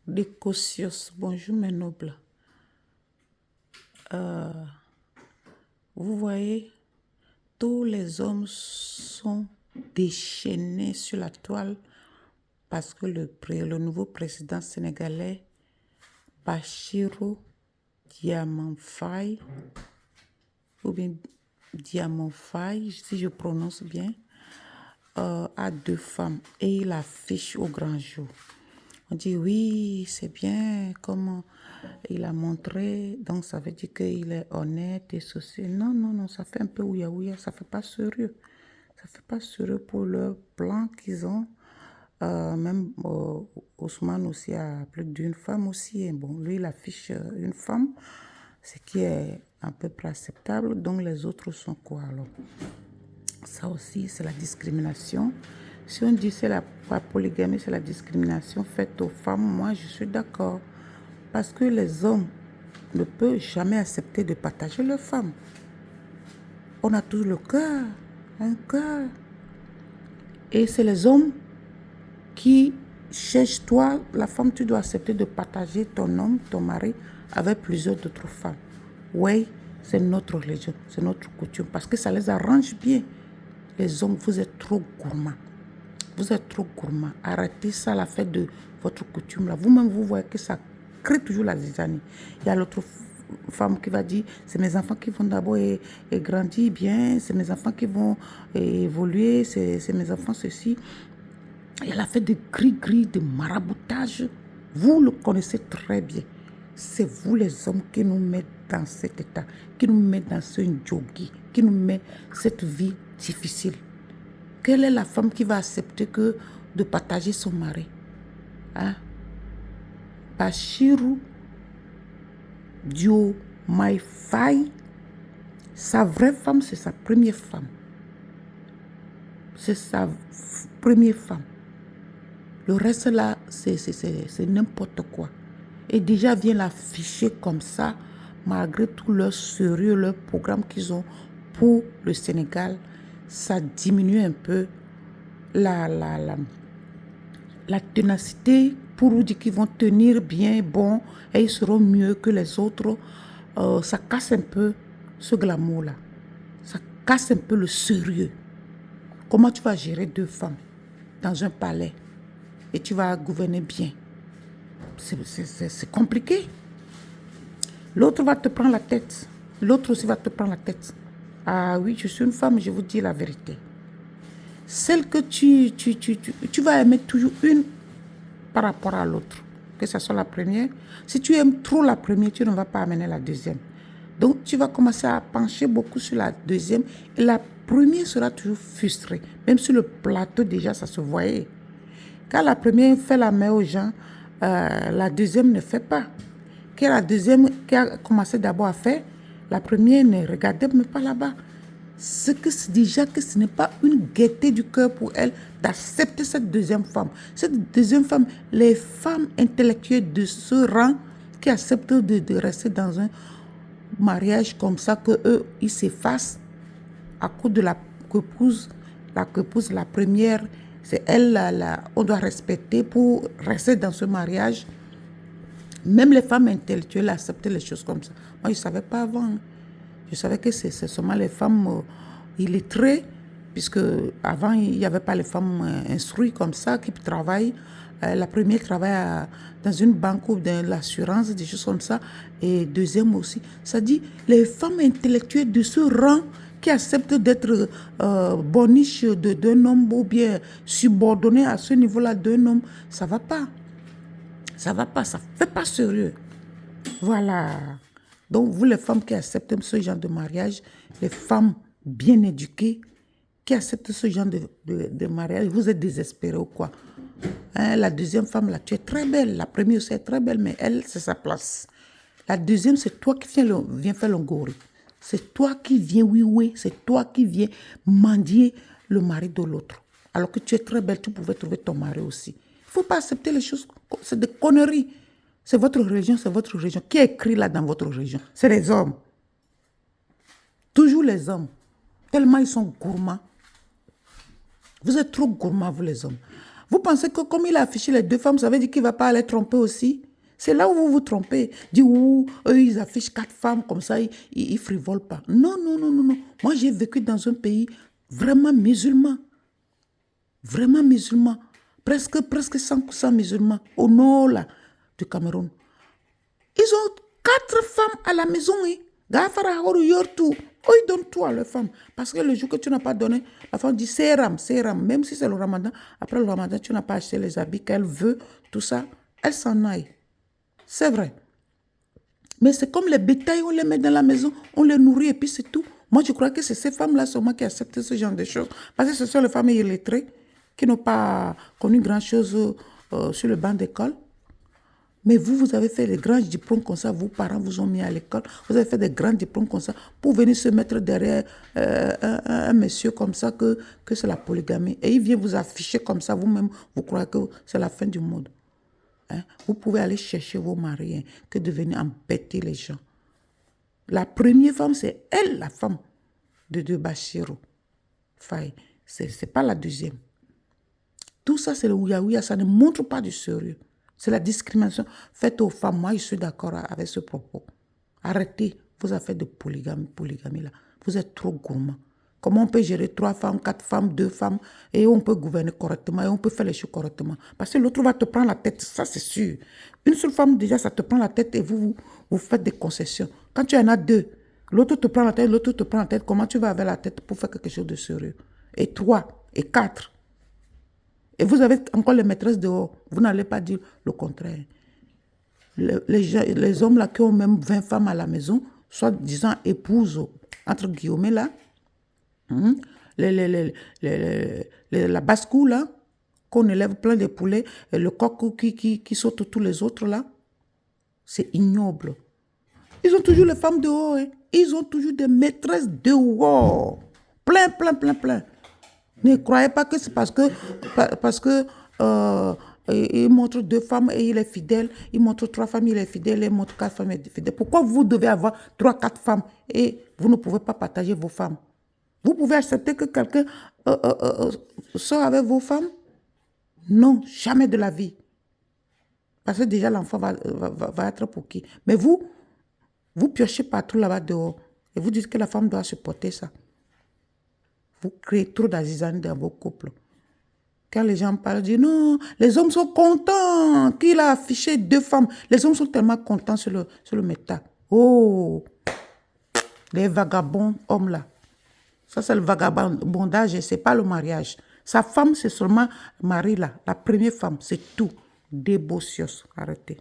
Décocios, bonjour mes nobles. Vous voyez, tous les hommes sont déchaînés sur la toile parce que le nouveau président sénégalais, Bassirou Diomaye Faye, ou bien Diomaye Faye, si je prononce bien, a 2 femmes et il affiche au grand jour. On dit oui, c'est bien, comme il a montré, donc ça veut dire qu'il est honnête et ceci. Non, non, non, ça fait un peu ouïa-ouïa, ça fait pas sérieux. Ça fait pas sérieux pour le plan qu'ils ont. Même Ousmane aussi a plus d'une femme aussi. Et bon, lui, il affiche une femme, ce qui est à peu près acceptable. Donc les autres sont quoi alors? Ça aussi, c'est la discrimination. Si on dit que la polygamie, c'est la discrimination faite aux femmes, moi, je suis d'accord. Parce que les hommes ne peuvent jamais accepter de partager leurs femmes. On a tous le cœur, un cœur. Et c'est les hommes qui cherchent, toi, la femme, tu dois accepter de partager ton homme, ton mari, avec plusieurs d'autres femmes. Oui, c'est notre religion, c'est notre coutume, parce que ça les arrange bien. Les hommes, vous êtes trop gourmands. Vous êtes trop gourmands. Arrêtez ça, la fête de votre coutume là. Vous-même, vous voyez que ça crée toujours la zizanie. Il y a l'autre femme qui va dire, c'est mes enfants qui vont d'abord grandir bien, c'est mes enfants qui vont évoluer, c'est mes enfants ceci. Il y a la fête de gris-gris, de maraboutage. Vous le connaissez très bien. C'est vous les hommes qui nous mettez dans cet état, qui nous mettez dans ce jogging, qui nous met cette vie difficile. Quelle est la femme qui va accepter de partager son mari? Hein? Bassirou Diomaye Faye, sa vraie femme, c'est sa première femme. C'est sa première femme. Le reste là, c'est n'importe quoi. Et déjà vient l'afficher comme ça, malgré tout leur sérieux, leur programme qu'ils ont pour le Sénégal, ça diminue un peu la ténacité pour vous dire qu'ils vont tenir bien, bon, et ils seront mieux que les autres. Ça casse un peu ce glamour-là. Ça casse un peu le sérieux. Comment tu vas gérer 2 femmes dans un palais et tu vas gouverner bien? C'est compliqué. L'autre va te prendre la tête. L'autre aussi va te prendre la tête. Ah oui, je suis une femme, je vous dis la vérité. Celle que tu vas aimer toujours une par rapport à l'autre, que ce soit la première. Si tu aimes trop la première, tu ne vas pas amener la deuxième. Donc, tu vas commencer à pencher beaucoup sur la deuxième et la première sera toujours frustrée. Même sur le plateau, déjà, ça se voyait. Quand la première fait la main aux gens, la deuxième ne fait pas. Quand la deuxième qui a commencé d'abord à faire, la première ne regardait même pas là-bas. Ce que c'est déjà que ce n'est pas une gaieté du cœur pour elle d'accepter cette deuxième femme. Cette deuxième femme, les femmes intellectuelles de ce rang qui acceptent de rester dans un mariage comme ça, qu'eux, ils s'effacent à cause de la qu'épouse, la première, c'est elle, on doit respecter pour rester dans ce mariage. Même les femmes intellectuelles acceptaient les choses comme ça. Moi, je ne savais pas avant. Je savais que c'est seulement les femmes illettrées, puisque avant, il n'y avait pas les femmes instruites comme ça qui travaillent. La première travaille dans une banque ou dans l'assurance, des choses comme ça. Et deuxième aussi. Ça dit, les femmes intellectuelles de ce rang qui acceptent d'être boniches d'un homme ou bien subordonnées à ce niveau-là d'un homme, ça ne va pas. Ça ne va pas, ça ne fait pas sérieux. Voilà. Donc, vous, les femmes qui acceptent ce genre de mariage, les femmes bien éduquées qui acceptent ce genre de mariage, vous êtes désespérés ou quoi? Hein, la deuxième femme, là, tu es très belle. La première aussi est très belle, mais elle, c'est sa place. La deuxième, c'est toi qui viens faire le gori. C'est toi qui viens, oui, c'est toi qui viens mendier le mari de l'autre. Alors que tu es très belle, tu pouvais trouver ton mari aussi. Il ne faut pas accepter les choses, c'est des conneries. C'est votre religion, c'est votre religion. Qui est écrit là dans votre religion? C'est les hommes. Toujours les hommes. Tellement ils sont gourmands. Vous êtes trop gourmands, vous les hommes. Vous pensez que comme il a affiché les deux femmes, ça veut dire qu'il ne va pas aller tromper aussi? C'est là où vous vous trompez. Dit, eux, ils affichent 4 femmes comme ça, ils ne frivolent pas. Non, non, non, non, non. Moi, j'ai vécu dans un pays vraiment musulman. Vraiment musulman. Presque 100% musulman. Au nord, là, du Cameroun. Ils ont 4 femmes à la maison. Gafara, Yortou. Ils donnent tout à leurs femmes. Parce que le jour que tu n'as pas donné, la femme dit c'est ram. Même si c'est le ramadan, après le ramadan, tu n'as pas acheté les habits qu'elle veut, tout ça, elle s'en aille. C'est vrai. Mais c'est comme les bétails, on les met dans la maison, on les nourrit et puis c'est tout. Moi, je crois que c'est ces femmes-là seulement qui acceptent ce genre de choses. Parce que ce sont les femmes illettrées qui n'ont pas connu grand-chose sur le banc d'école. Mais vous avez fait des grands diplômes comme ça, vos parents vous ont mis à l'école, vous avez fait des grands diplômes comme ça pour venir se mettre derrière un monsieur comme ça que c'est la polygamie. Et il vient vous afficher comme ça, vous-même, vous croyez que c'est la fin du monde. Hein? Vous pouvez aller chercher vos maris, que de venir embêter les gens. La première femme, c'est elle, la femme de Bachirou Faye. Ce n'est pas la deuxième. Tout ça, c'est le ouïa-ouïa, ça ne montre pas du sérieux. C'est la discrimination faite aux femmes. Moi, je suis d'accord avec ce propos. Arrêtez vos affaires de polygamie là. Vous êtes trop gourmand. Comment on peut gérer 3 femmes, 4 femmes, 2 femmes et on peut gouverner correctement et on peut faire les choses correctement. Parce que l'autre va te prendre la tête, ça c'est sûr. Une seule femme, déjà, ça te prend la tête et vous faites des concessions. Quand tu en as 2, l'autre te prend la tête, l'autre te prend la tête, comment tu vas avec la tête pour faire quelque chose de sérieux? Et 3, et 4. Et vous avez encore les maîtresses dehors. Vous n'allez pas dire le contraire. Les hommes là qui ont même 20 femmes à la maison, soit disant épouses, entre guillemets là, la basse-cour là, qu'on élève plein de poulets, et le coq qui saute tous les autres là, c'est ignoble. Ils ont toujours les femmes dehors. Hein. Ils ont toujours des maîtresses dehors. Plein. Ne croyez pas que c'est parce que il montre 2 femmes et il est fidèle, il montre 3 femmes, il est fidèle, il montre 4 femmes, il est fidèle. Pourquoi vous devez avoir 3-4 femmes et vous ne pouvez pas partager vos femmes? Vous pouvez accepter que quelqu'un sort avec vos femmes? Non, jamais de la vie. Parce que déjà l'enfant va être pour qui? Mais vous piochez partout là-bas dehors et vous dites que la femme doit supporter ça. Vous créez trop d'azizanie dans vos couples. Quand les gens parlent, disent non, les hommes sont contents qu'il a affiché 2 femmes. Les hommes sont tellement contents sur le méta. Oh, les vagabonds hommes là. Ça, c'est le vagabondage et ce n'est pas le mariage. Sa femme, c'est seulement Marie là, la première femme, c'est tout. Des beaux cios. Arrêtez.